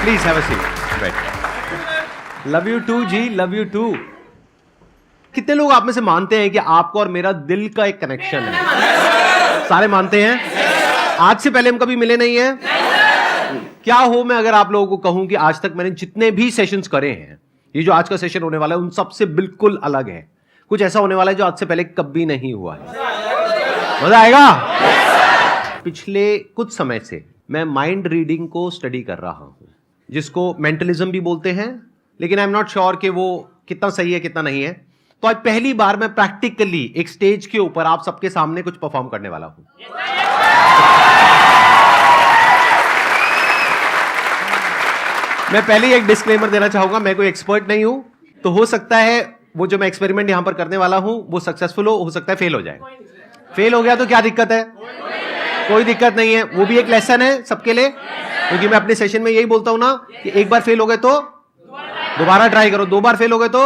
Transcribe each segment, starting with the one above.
Please have a seat, बैठ। Love you too ji, love you too. कितने लोग आप में से मानते हैं कि आपको और मेरा दिल का एक कनेक्शन है? सारे मानते हैं? आज से पहले हम कभी मिले नहीं है? क्या हो मैं अगर आप लोगों को कहूं कि आज तक मैंने जितने भी सेशंस करे हैं, ये जो आज का सेशन होने वाला है उन सबसे बिल्कुल अलग है। कुछ ऐसा होने वाला है जो आज से पहले कभी नहीं हुआ है। मजा आएगा। पिछले कुछ समय से मैं माइंड रीडिंग को स्टडी कर रहा हूं, जिसको मेंटलिज्म भी बोलते हैं, लेकिन आई एम नॉट श्योर कि वो कितना सही है कितना नहीं है। तो आज पहली बार मैं प्रैक्टिकली एक स्टेज के ऊपर आप सबके सामने कुछ परफॉर्म करने वाला हूं। मैं पहले ही एक डिस्क्लेमर देना चाहूंगा, मैं कोई एक्सपर्ट नहीं हूं, तो हो सकता है वो जो मैं एक्सपेरिमेंट यहां पर करने वाला हूं वो सक्सेसफुल हो सकता है फेल हो जाए। फेल हो गया तो क्या दिक्कत है? कोई दिक्कत नहीं है, वो भी एक लेसन है सबके लिए, क्योंकि मैं अपने सेशन में यही बोलता हूं ना कि एक बार फेल हो गए तो दोबारा ट्राई करो, दो बार फेल हो गए तो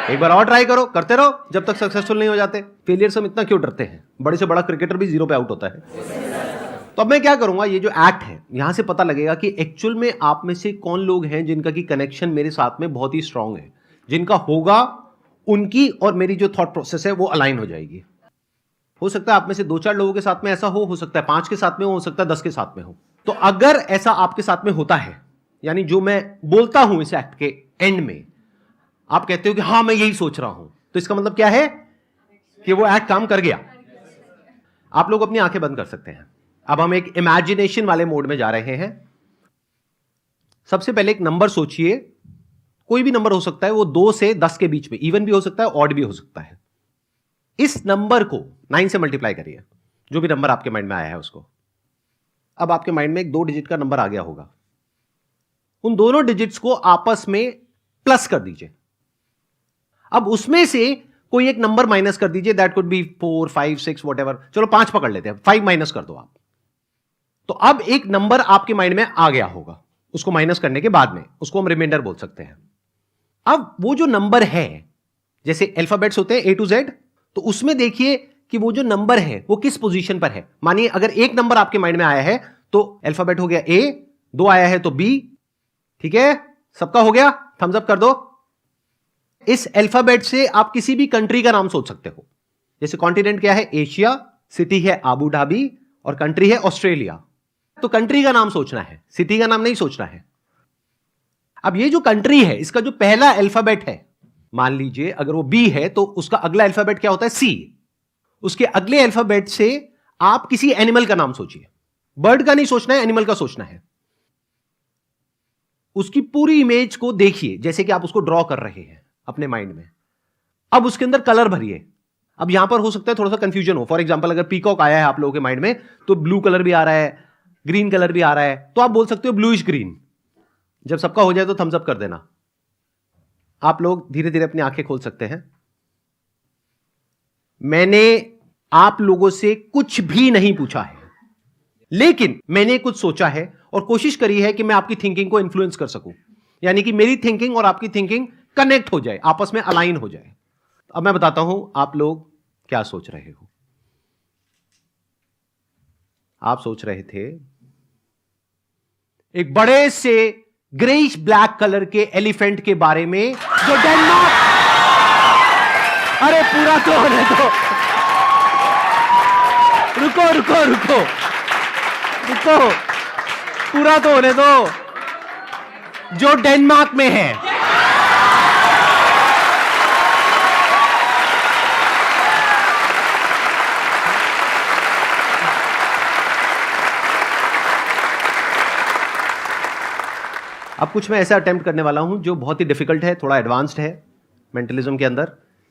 एक बार और ट्राई करो, करते रहो जब तक सक्सेसफुल नहीं हो जाते। फेलियर से हम इतना क्यों डरते हैं? बड़े से बड़ा क्रिकेटर भी 0 पे आउट होता है। तो अब मैं क्या करूंगा, ये जो एक्ट है यहां से पता लगेगा कि एक्चुअल में आप में से कौन लोग हैं जिनका की कनेक्शन मेरे साथ में बहुत ही स्ट्रांग है, जिनका होगा उनकी और मेरी जो थॉट प्रोसेस है वो अलाइन हो जाएगी। हो सकता है आप में से 2-4 लोगों के साथ में ऐसा हो सकता है 5 के साथ में हो सकता है 10 के साथ में हो। तो अगर ऐसा आपके साथ में होता है, यानी जो मैं बोलता हूं इस एक्ट के एंड में आप कहते हो कि हां मैं यही सोच रहा हूं, तो इसका मतलब क्या है कि वो एक्ट काम कर गया। आप लोग अपनी आंखें बंद कर सकते हैं। अब हम एक इमेजिनेशन वाले मोड में जा रहे हैं। सबसे पहले एक नंबर सोचिए, कोई भी नंबर हो सकता है, वो 2 से 10 के बीच में, इवन भी हो सकता है ऑड भी हो सकता है। इस नंबर को 9 से मल्टीप्लाई करिए, जो भी नंबर आपके माइंड में आया है उसको। अब आपके माइंड में एक 2 डिजिट का नंबर आ गया होगा, उन दोनों डिजिट्स को आपस में प्लस कर दीजिए। अब उसमें से कोई एक नंबर माइनस कर दीजिए, दैट कुड बी 4, 5, 6 व्हाटएवर, चलो 5 पकड़ लेते हैं, 5 माइनस कर दो आप। तो अब एक नंबर आपके माइंड में आ गया होगा, उसको माइनस करने के बाद में उसको हम रिमाइंडर बोल सकते हैं। अब वो जो नंबर है, जैसे अल्फाबेट्स होते हैं A to Z, तो उसमें देखिए कि वो जो नंबर है वो किस पोजीशन पर है। मानिए अगर एक नंबर आपके माइंड में आया है तो अल्फाबेट हो गया A, 2 आया है तो B, ठीक है, सबका हो गया, थम्स अप कर दो। इस अल्फाबेट से आप किसी भी कंट्री का नाम सोच सकते हो। जैसे कॉन्टिनेंट क्या है? एशिया, सिटी है आबू धाबी और कंट्री है ऑस्ट्रेलिया। तो कंट्री का नाम सोचना है, सिटी का नाम नहीं सोचना है। अब ये जो कंट्री है इसका जो पहला अल्फाबेट है, मान लीजिए अगर वो बी है तो उसका अगला अल्फाबेट क्या होता है? सी। उसके अगले अल्फाबेट से आप किसी एनिमल का नाम सोचिए। बर्ड का नहीं सोचना है, एनिमल का सोचना है। उसकी पूरी इमेज को देखिए जैसे कि आप उसको ड्रॉ कर रहे हैं अपने माइंड में। अब उसके अंदर कलर भरिए। अब यहां पर हो सकता है थोड़ा सा कंफ्यूजन हो। फॉर एग्जांपल अगर पीकॉक आया है आप लोगों के माइंड में तो ब्लू कलर भी आ रहा है, ग्रीन कलर भी आ रहा है, तो आप बोल सकते हो ब्लूइश ग्रीन। जब सबका हो जाए तो थम्स अप कर देना। आप लोग धीरे धीरे अपनी आंखें खोल सकते हैं। मैंने आप लोगों से कुछ भी नहीं पूछा है, लेकिन मैंने कुछ सोचा है और कोशिश करी है कि मैं आपकी थिंकिंग को इन्फ्लुएंस कर सकूं, यानी कि मेरी थिंकिंग और आपकी थिंकिंग कनेक्ट हो जाए, आपस में अलाइन हो जाए। अब मैं बताता हूं आप लोग क्या सोच रहे हो। आप सोच रहे थे एक बड़े से ग्रेइश ब्लैक कलर के एलिफेंट के बारे में जो डेनमार्क, अरे पूरा तो होने दो, रुको रुको रुको रुको, पूरा तो होने दो, जो डेनमार्क में है। अब कुछ मैं ऐसा अटेम्प्ट करने वाला हूं जो बहुत ही डिफिकल्ट है, थोड़ा एडवांस्ड है मेंटलिज्म के अंदर,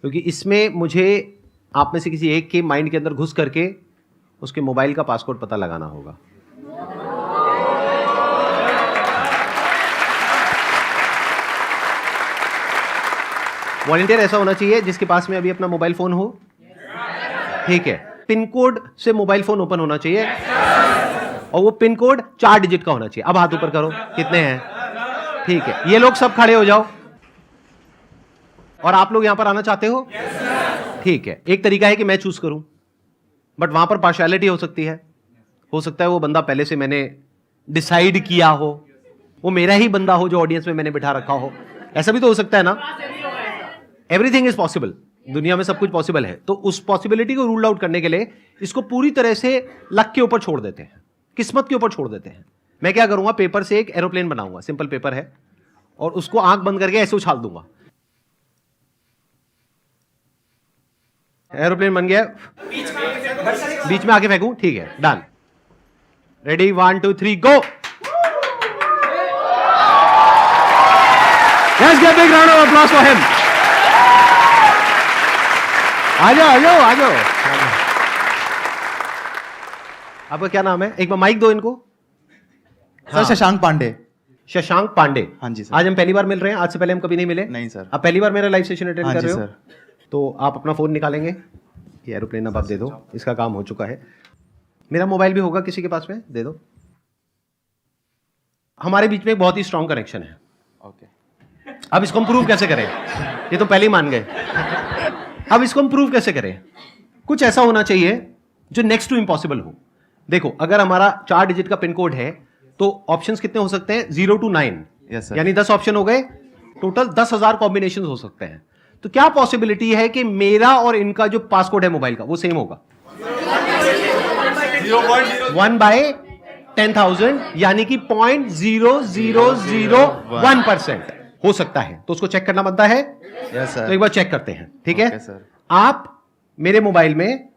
क्योंकि इसमें मुझे आप में से किसी एक के माइंड के अंदर घुस करके उसके मोबाइल का पासवर्ड पता लगाना होगा। वॉलंटियर ऐसा होना चाहिए जिसके पास में अभी अपना मोबाइल फोन हो, ठीक है। पिन कोड से मोबाइल फोन ओपन होना चाहिए और वो पिन कोड 4 डिजिट का होना चाहिए। अब हाथ ऊपर करो, कितने हैं? ठीक है, ये लोग सब खड़े हो जाओ। और आप लोग यहां पर आना चाहते हो? ठीक है, एक तरीका है कि मैं चूज करूं, बट वहां पर पार्शियलिटी हो सकती है। हो सकता है वो बंदा पहले से मैंने डिसाइड किया हो वो मेरा ही बंदा हो जो ऑडियंस में मैंने बिठा रखा हो, ऐसा भी तो हो सकता है ना। एवरीथिंग इज पॉसिबल, दुनिया में सब कुछ पॉसिबल है। तो उस पॉसिबिलिटी को रूल आउट करने के लिए इसको पूरी तरह से लक के ऊपर छोड़ देते हैं, किस्मत के ऊपर छोड़ देते हैं। मैं क्या करूंगा, पेपर से एक एरोप्लेन बनाऊंगा, सिंपल पेपर है, और उसको आंख बंद करके ऐसे उछाल दूंगा, एरोप्लेन बन गया, बीच में आके फेंकूं, ठीक है, done. Ready, 1 2 3 go. Let's give a big round of applause for him. आ जाओ आ जाओ आ जाओ। आपका क्या नाम है? एक बार माइक दो इनको। सर शशांक पांडे। शशांक पांडे। हाँ जी सर। आज हम पहली बार मिल रहे हैं, आज से पहले हम कभी नहीं मिले। नहीं सर। आप पहली बार मेरा लाइव सेशन अटेंड हाँ कर जी रहे हो सर। तो आप अपना फोन निकालेंगे, ये एरोप्लेन अब आप दे दो, इसका काम हो चुका है। मेरा मोबाइल भी होगा किसी के पास में, दे दो। हमारे बीच में एक बहुत ही स्ट्रॉन्ग कनेक्शन है। ओके। अब इसको हम प्रूव कैसे करें? ये तो पहले ही मान गए। अब इसको हम प्रूव कैसे करें? कुछ ऐसा होना चाहिए जो नेक्स्ट टू इम्पॉसिबल हो। देखो, अगर हमारा 4 डिजिट का पिन कोड है तो ऑप्शंस कितने हो सकते हैं? 0 to 9, यानी 10 ऑप्शन हो गए, टोटल 10,000 कॉम्बिनेशन हो सकते हैं। तो क्या पॉसिबिलिटी है कि मेरा और इनका जो पासकोड है मोबाइल का वो सेम होगा? 1/10,000, यानी कि 0.0001% हो सकता है। तो उसको चेक करना बनता है। Yes sir. तो एक बार चेक करते हैं, ठीक है? Okay sir. आप मेरे मोबाइल में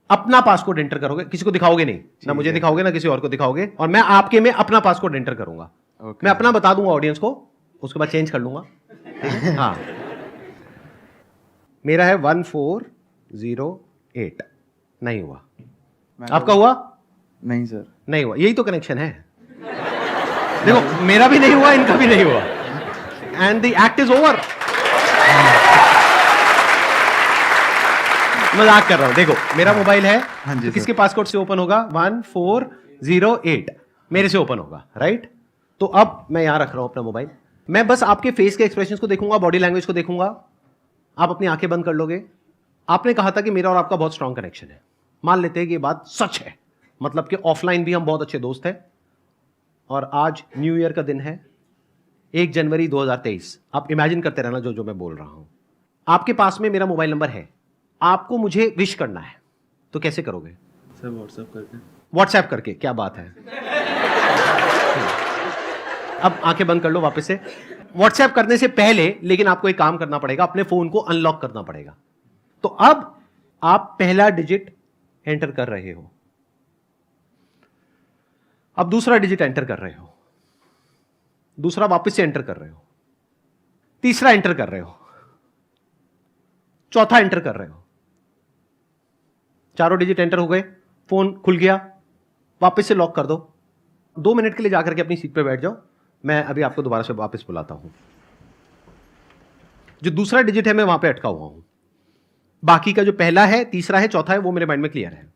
अपना पासकोड एंटर करोगे, किसी को दिखाओगे नहीं, ना मुझे दिखाओगे ना किसी और को दिखाओगे, और मैं आपके में अपना पासकोड एंटर करूंगा। मैं अपना बता दूंगा ऑडियंस को, उसके बाद चेंज कर लूंगा। हाँ, मेरा है 1408। नहीं हुआ। आपका हुआ? नहीं सर। नहीं हुआ। यही तो कनेक्शन है। देखो, मेरा भी नहीं हुआ, इनका भी नहीं हुआ, and the act is over. मजाक कर रहा हूं। देखो, मेरा मोबाइल है, हाँ जी तो किसके पासकोड से ओपन होगा? 1408 मेरे से ओपन होगा, राइट? तो अब मैं यहां रख रहा हूं अपना मोबाइल, मैं बस आपके फेस के एक्सप्रेशंस को देखूंगा, बॉडी लैंग्वेज को देखूंगा। आप अपनी आंखें बंद कर लोगे। आपने कहा था कि मेरा और आपका बहुत स्ट्रांग कनेक्शन है। मान लेते हैं कि ये बात सच है, मतलब कि ऑफलाइन भी हम बहुत अच्छे दोस्त हैं, और आज न्यू ईयर का दिन है, 1 जनवरी 2023। आप इमेजिन करते रहना जो जो मैं बोल रहा हूं। आपके पास में मेरा मोबाइल नंबर है, आपको मुझे विश करना है, तो कैसे करोगे? सर व्हाट्सएप करके। व्हाट्सएप करके? क्या बात है। अब आंखें बंद कर लो वापस से। व्हाट्सएप करने से पहले लेकिन आपको एक काम करना पड़ेगा, अपने फोन को अनलॉक करना पड़ेगा। तो अब आप पहला डिजिट एंटर कर रहे हो, अब दूसरा डिजिट एंटर कर रहे हो, दूसरा वापस से एंटर कर रहे हो, तीसरा एंटर कर रहे हो, चौथा एंटर कर रहे हो। चारों डिजिट एंटर हो गए, फोन खुल गया, वापस से लॉक कर दो। 2 मिनट के लिए जाकर के अपनी सीट पे बैठ जाओ, मैं अभी आपको दोबारा से वापस बुलाता हूं। जो दूसरा डिजिट है मैं वहां पे अटका हुआ हूं, बाकी का जो पहला है, तीसरा है, चौथा है, वो मेरे माइंड में क्लियर है,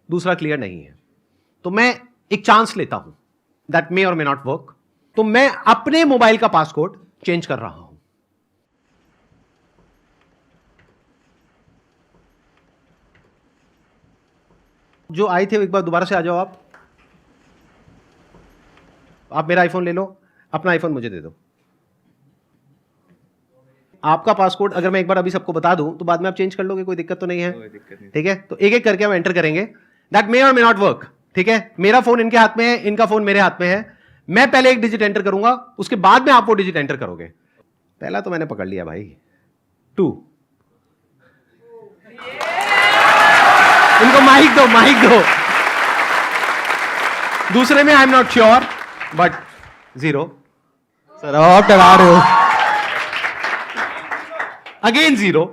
दूसरा क्लियर नहीं है। तो मैं एक चांस लेता हूं, दैट मे और मे नॉट वर्क। तो मैं अपने मोबाइल का पासकोड चेंज कर रहा हूं। जो आए थे एक बार दोबारा से आ जाओ। आप मेरा आईफोन ले लो, अपना आईफोन मुझे दे दो। आपका पासकोड अगर मैं एक बार अभी सबको बता दूं तो बाद में आप चेंज कर लोगे, कोई दिक्कत तो नहीं है? ठीक है, तो एक एक करके हम एंटर करेंगे। दैट मे और मे नॉट वर्क, ठीक है? मेरा फोन इनके हाथ में है, इनका फोन मेरे हाथ में है। मैं पहले एक डिजिट एंटर करूंगा, उसके बाद में आप वो डिजिट एंटर करोगे। पहला तो मैंने पकड़ लिया भाई, 2। इनको माइक दो, माइक दो। दूसरे में I am not sure, but 0। Sir आप डरा रहे हो। अगेन 0।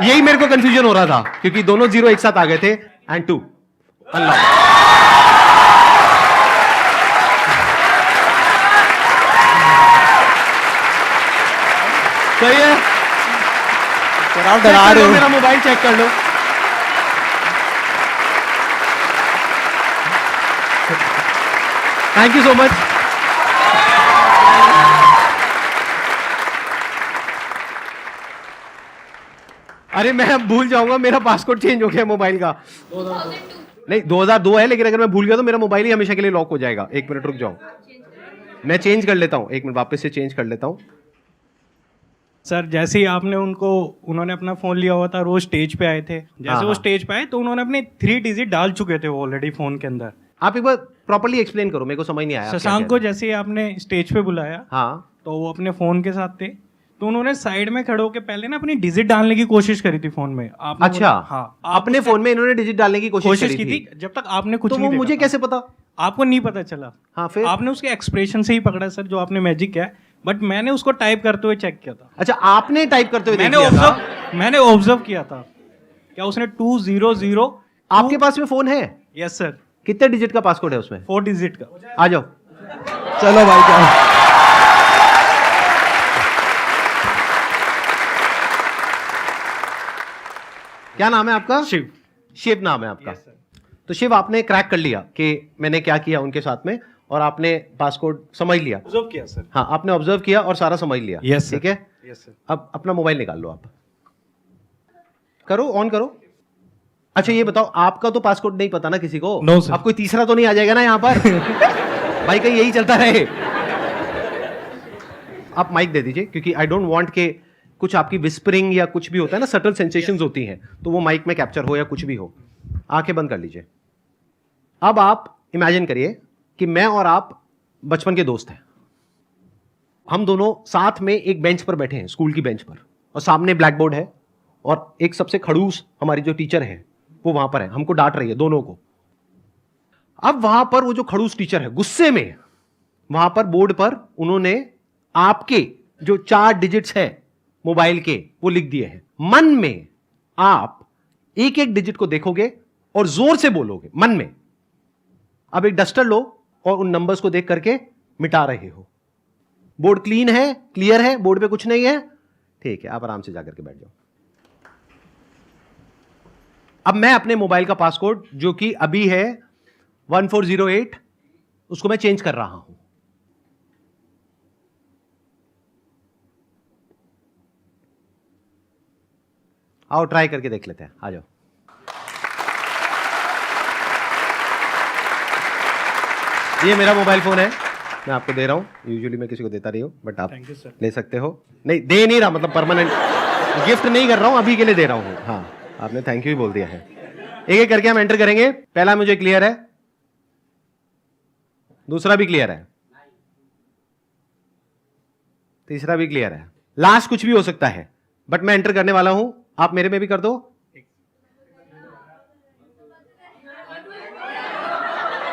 यही मेरे को कंफ्यूजन हो रहा था क्योंकि दोनों 0 एक साथ आ गए थे। एंड 2। अल्लाह, सही है। सर आप डरा रहे हो। मेरा मोबाइल चेक कर लो। Thank you so much. अरे मैं अब भूल जाऊंगा, मेरा पासवर्ड चेंज हो गया मोबाइल का। 2002 नहीं, 2002 है, लेकिन अगर मैं भूल गया तो मेरा मोबाइल ही हमेशा के लिए लॉक हो जाएगा। 1 मिनट रुक जाओ। मैं चेंज कर लेता हूं, एक मिनट वापस से चेंज कर लेता हूं। सर जैसे ही उन्होंने अपना फोन लिया हुआ था और वो स्टेज पे आए थे, जैसे वो स्टेज पे आए तो उन्होंने अपने 3 डिजिट डाल चुके थे वो ऑलरेडी फोन के अंदर। आप एक बार प्रॉपर्ली एक्सप्लेन करो, मेरे को समझ नहीं आया। शशांक को जैसे ही आपने स्टेज पे बुलाया, हाँ, तो वो अपने फोन के साथ थे, तो उन्होंने साइड में खड़े होकर पहले ना अपनी डिजिट डालने की कोशिश करी थी फोन में। आपने अच्छा, हाँ, अपने फोन में इन्होंने डिजिट डालने की कोशिश की थी जब तक आपने कुछ तो नहीं वो मुझे देखा कैसे पता? था। आपको नहीं पता चला। हाँ, फिर आपने उसके एक्सप्रेशन से ही पकड़ा सर, जो आपने मैजिक किया, बट मैंने उसको टाइप करते हुए चेक किया था। अच्छा, आपने टाइप करते हुए मैंने ऑब्जर्व किया था क्या उसने 200। आपके पास में फोन है? Yes sir. कितने डिजिट का पासकोड है उसमें? 4 डिजिट का। आ जाओ, चलो भाई जाओ। क्या नाम है आपका? शिव। शिव नाम है आपका? तो शिव, आपने क्रैक कर लिया कि मैंने क्या किया उनके साथ में, और आपने पासकोड समझ लिया। ऑब्जर्व किया सर। हाँ, आपने ऑब्जर्व किया और सारा समझ लिया। यस ठीक है। Yes sir. अब अपना मोबाइल निकाल लो, आप करो, ऑन करो। अच्छा ये बताओ, आपका तो पासकोड नहीं पता ना किसी को? No sir. अब कोई तीसरा तो नहीं आ जाएगा ना यहाँ पर? भाई कहीं यही चलता रहे। आप माइक दे दीजिए, क्योंकि आई डोंट वांट के कुछ आपकी विस्परिंग या कुछ भी होता है ना, सटल सेंसेशंस होती हैं, तो वो माइक में कैप्चर हो या कुछ भी हो। आंखें बंद कर लीजिए। अब आप इमेजिन करिए कि मैं और आप बचपन के दोस्त हैं। हम दोनों साथ में एक बेंच पर बैठे हैं, स्कूल की बेंच पर, और सामने ब्लैक बोर्ड है, और एक सबसे खड़ूस हमारी जो टीचर है वो वहां पर है, हमको डांट रही है दोनों को। अब वहां पर वो जो खड़ूस टीचर है गुस्से में, वहां पर बोर्ड पर उन्होंने आपके जो 4 डिजिट्स है मोबाइल के वो लिख दिए हैं। मन में आप एक एक डिजिट को देखोगे और जोर से बोलोगे मन में। अब एक डस्टर लो और उन नंबर्स को देख करके मिटा रहे हो। बोर्ड क्लीन है, क्लियर है, बोर्ड पे कुछ नहीं है, ठीक है, आप आराम से जाकर के बैठ जाओ। अब मैं अपने मोबाइल का पासकोड जो कि अभी है 1408, उसको मैं चेंज कर रहा हूं। आओ ट्राई करके देख लेते हैं, आ जाओ। ये मेरा मोबाइल फोन है, मैं आपको दे रहा हूं। यूजुअली मैं किसी को देता नहीं हूं, बट आप ले सकते हो। नहीं दे नहीं रहा, मतलब परमानेंट गिफ्ट नहीं कर रहा हूं, अभी के लिए दे रहा हूं। हाँ, आपने थैंक यू ही बोल दिया है। एक एक करके हम एंटर करेंगे। पहला मुझे क्लियर है, दूसरा भी क्लियर है, तीसरा भी क्लियर है, लास्ट कुछ भी हो सकता है, बट मैं एंटर करने वाला हूं। आप मेरे में भी कर दो।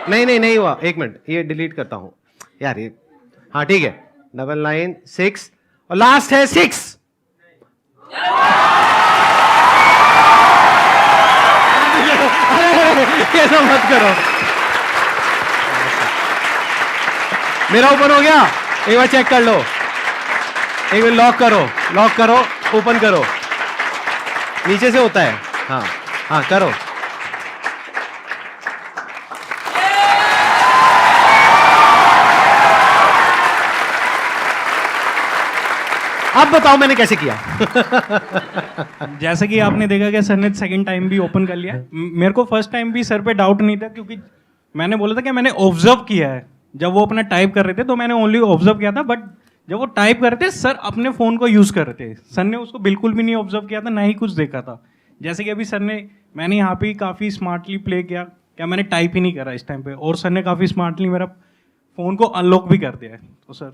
नहीं हुआ, एक मिनट, ये डिलीट करता हूं यार ये। हाँ ठीक है, 996 और लास्ट है 6। ऐसा मत करो, मेरा ओपन हो गया। एक बार चेक कर लो, एक बार लॉक करो, ओपन करो, नीचे से होता है। हाँ करो। अब बताओ मैंने कैसे किया? जैसे कि आपने देखा कि सर ने सेकंड टाइम भी ओपन कर लिया। मेरे को फर्स्ट टाइम भी सर पे डाउट नहीं था, क्योंकि मैंने बोला था कि मैंने ऑब्जर्व किया है। जब वो अपना टाइप कर रहे थे तो मैंने ओनली ऑब्जर्व किया था, बट जब वो टाइप कर रहे थे सर अपने फोन को यूज कर रहे थे। सर ने उसको बिल्कुल भी नहीं ऑब्जर्व किया था, ना ही कुछ देखा था। जैसे कि अभी मैंने यहाँ पे काफी स्मार्टली प्ले किया, क्या मैंने टाइप ही नहीं करा इस टाइम पे, और सर ने काफी स्मार्टली मेरा फोन को अनलॉक भी कर दिया है। तो सर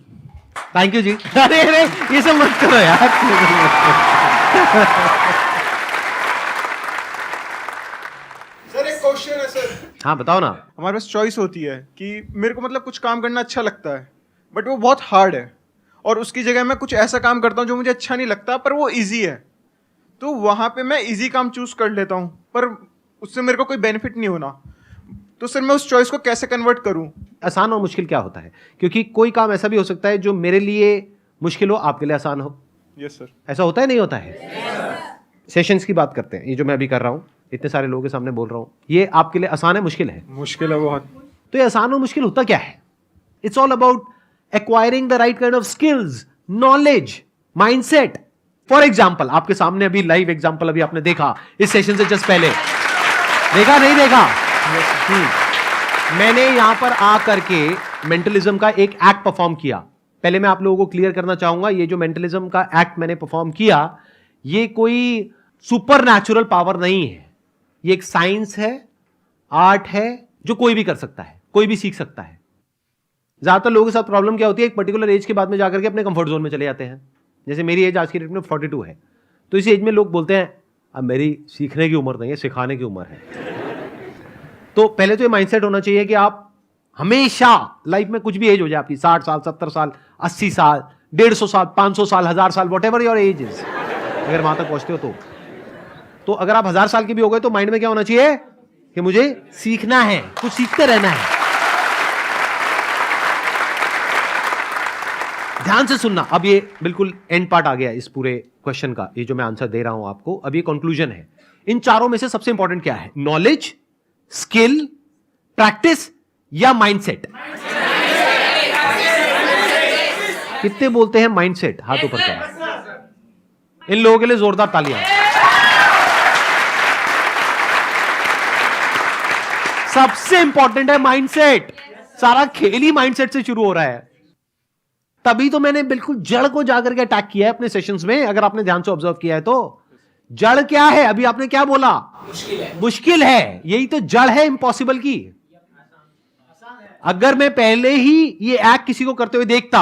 थैंक यू जी। अरे ये सब मत करो यार। सर एक क्वेश्चन है सर। हाँ बताओ ना। हमारे पास चॉइस होती है कि मेरे को मतलब कुछ काम करना अच्छा लगता है, बट वो बहुत हार्ड है, और उसकी जगह मैं कुछ ऐसा काम करता हूँ जो मुझे अच्छा नहीं लगता पर वो इजी है। तो वहाँ पे मैं इजी काम चूज कर लेता हूँ, पर उससे मेरे को कोई बेनिफिट नहीं होना। तो सर मैं उस चॉइस को कैसे कन्वर्ट करूँ? आसान और मुश्किल क्या होता है? क्योंकि कोई काम ऐसा भी हो सकता है जो मेरे लिए मुश्किल हो, आपके लिए आसान हो। Yes sir. ऐसा होता है, नहीं होता है? सेशंस की बात करते हैं, ये जो मैं अभी कर रहा हूँ, इतने सारे लोगों के सामने बोल रहा हूँ, ये आपके लिए आसान है, मुश्किल है? मुश्किल है बहुत। तो ये आसान और मुश्किल होता क्या है? It's all about acquiring the right kind of skills, knowledge, mindset. For example, आपके सामने अभी लाइव एग्जाम्पल अभी आपने देखा इस सेशन से जस्ट पहले, देखा नहीं देखा? मैंने यहां पर आ करके मेंटलिज्म का एक एक्ट परफॉर्म किया। पहले मैं आप लोगों को क्लियर करना चाहूंगा, ये जो मेंटलिज्म का एक्ट मैंने परफॉर्म किया, ये कोई सुपर नेचुरल पावर नहीं है। ये एक साइंस है, आर्ट है, जो कोई भी कर सकता है, कोई भी सीख सकता है। ज्यादातर लोगों के साथ प्रॉब्लम क्या होती है, एक पर्टिकुलर एज के बाद में जाकर के अपने कंफर्ट जोन में चले जाते हैं। जैसे मेरी एज आज की डेट में 42 है, तो इस एज में लोग बोलते हैं अब मेरी सीखने की उम्र नहीं है, सिखाने की उम्र है। तो पहले तो ये माइंडसेट होना चाहिए कि आप हमेशा लाइफ में कुछ भी एज हो जाए आपकी, 60 साल, 70 साल, 80 साल, 150 साल, 500 साल, 1000 साल, what ever your age is, अगर वहां तक पहुंचते हो तो अगर आप 1000 साल के भी हो गए तो माइंड में क्या होना चाहिए कि मुझे सीखना है, कुछ सीखते रहना है। ध्यान से सुनना। अब ये बिल्कुल एंड पार्ट आ गया इस पूरे क्वेश्चन का, ये जो मैं आंसर दे रहा हूं आपको, अब ये कंक्लूजन है। इन चारों में से सबसे इंपॉर्टेंट क्या है? नॉलेज, स्किल, प्रैक्टिस या माइंडसेट? कितने बोलते हैं माइंडसेट? हाथ ऊपर करें। इन लोगों के लिए जोरदार तालियां। सबसे इंपॉर्टेंट है माइंडसेट। सारा खेल ही माइंडसेट से शुरू हो रहा है। तभी तो मैंने बिल्कुल जड़ को जाकर के अटैक किया है अपने सेशंस में। अगर आपने ध्यान से ऑब्जर्व किया है तो जड़ क्या है? अभी आपने क्या बोला? मुश्किल है। यही तो जड़ है इम्पॉसिबल की। अगर मैं पहले ही ये एक्ट किसी को करते हुए देखता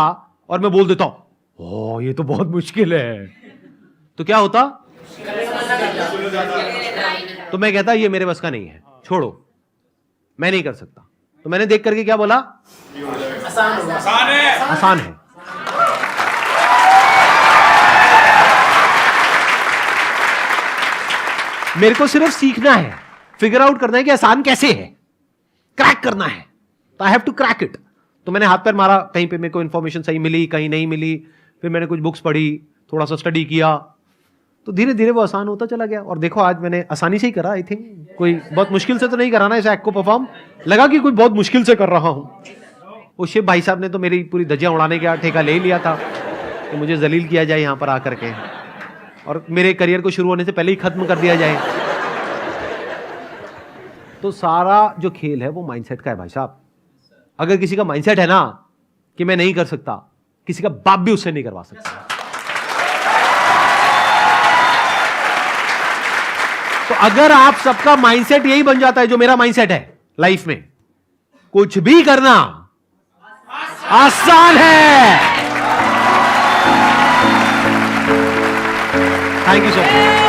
और मैं बोल देता हूं ओ ये तो बहुत मुश्किल है, तो क्या होता? तो मैं कहता ये मेरे बस का नहीं है, छोड़ो, मैं नहीं कर सकता। तो मैंने देख करके क्या बोला? आसान है। मेरे को सिर्फ सीखना है, फिगर आउट करना है कि आसान कैसे है, क्रैक करना है। तो I have to crack it. तो मैंने हाथ पैर मारा, कहीं पे मेरे को इंफॉर्मेशन सही मिली, कहीं नहीं मिली, फिर मैंने कुछ बुक्स पढ़ी, थोड़ा सा स्टडी किया, तो धीरे धीरे वो आसान होता चला गया। और देखो आज मैंने आसानी से ही करा। आई थिंक कोई बहुत मुश्किल से तो नहीं करा ना इस एक्ट को परफॉर्म। लगा कि कोई बहुत मुश्किल से कर रहा हूं। वो शिव भाई साहब ने तो मेरी पूरी धज्जियां उड़ाने का ठेका ले लिया था कि मुझे जलील किया जाए यहां पर आकर के, और मेरे करियर को शुरू होने से पहले ही खत्म कर दिया जाए। तो सारा जो खेल है वो माइंडसेट का है भाई साहब। अगर किसी का माइंडसेट है ना कि मैं नहीं कर सकता, किसी का बाप भी उससे नहीं करवा सकता। तो अगर आप सबका माइंडसेट यही बन जाता है जो मेरा माइंडसेट है लाइफ में, कुछ भी करना आसान है। Thank you so much.